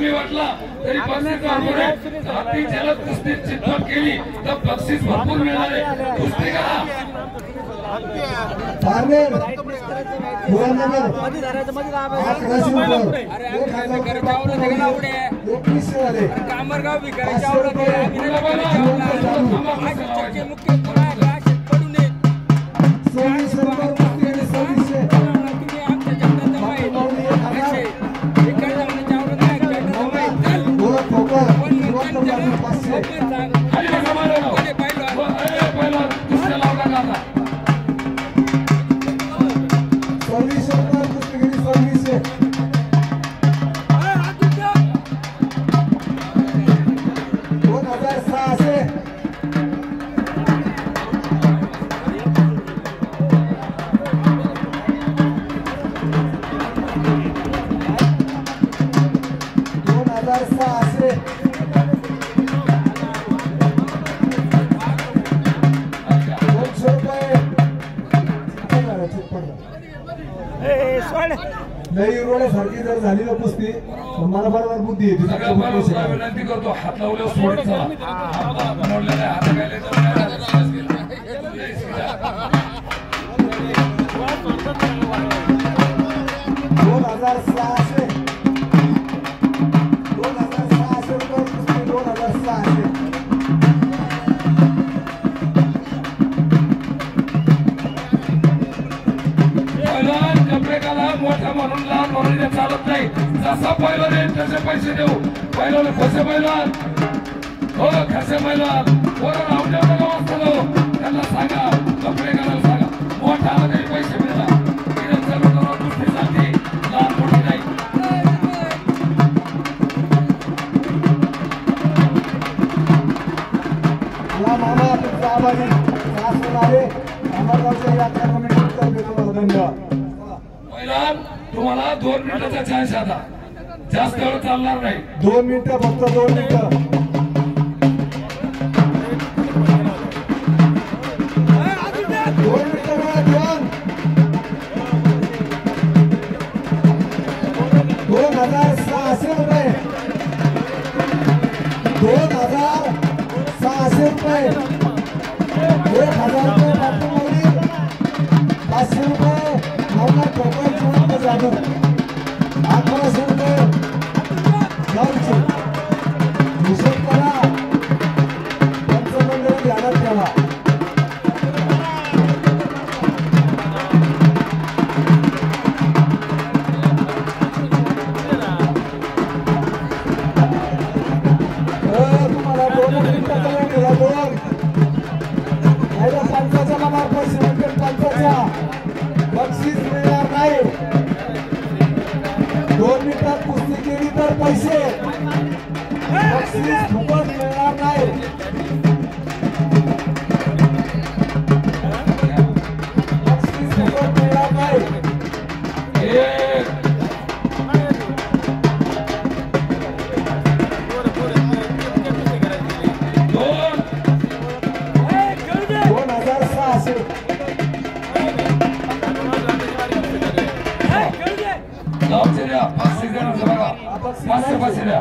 वाटला तरी बक्षीस भरपूर आहे। आपली जलद कुस्ती चितपट केली तर बक्षीस भरपूर मिळणार आहे। कुस्ती करा पारनेर मुरादनगर मध्ये धरायचं मध्ये कामरगाव भिकारीच्या आवडते मुख्य पडून नाही रोड्यासारखी जर झाली ना कुस्ती मला बरोबर बुद्धी येते। विनंती करतो हात लावले सोडत चला बनवलेला हात गायले मोठा म्हणून लहान म्हणून चालत नाही। जसा पहिला देईल तसे पैसे देऊ। पहिला कसे पैलवान हो कसे पैलवान बरोबर आवडल्या त्यांना सांगा कपडे घालायला सांगा। मोठा तरी पैसे मिळतात गोष्टी चालते लहान मोठी नाही। मामा तुमचा आभारी आले अमरगावच्या यात्रा कमिटीतर्फे तुम्हाला धन्यवाद। तुम्हाला 2 मिनिटाचा चान्स आता जास्त वेळ चालणार नाही। 2 मिनिटं फक्त 2 मिनिटं 2600 रुपये 2600 रुपये 1000 रुपये 500 रुपये नवनाथ ठोकर जिवंत जाधव 1100 रुपये गावचे हिशोब करा। पंचमंडळ ध्यानात ठेवा। तुम्हाला 2 मिनिटाचा वेळ दिला 2 पंचाचा मला पैसे पंचाचा बक्षीस मिळणार नाही। 2 मिनिटात कुस्ती केली तर पैसे बक्षीस फुकट मिळणार नाही। बक्षीस फुकट मिळणार नाही। पाचशे द्या 500 द्या 500 द्या।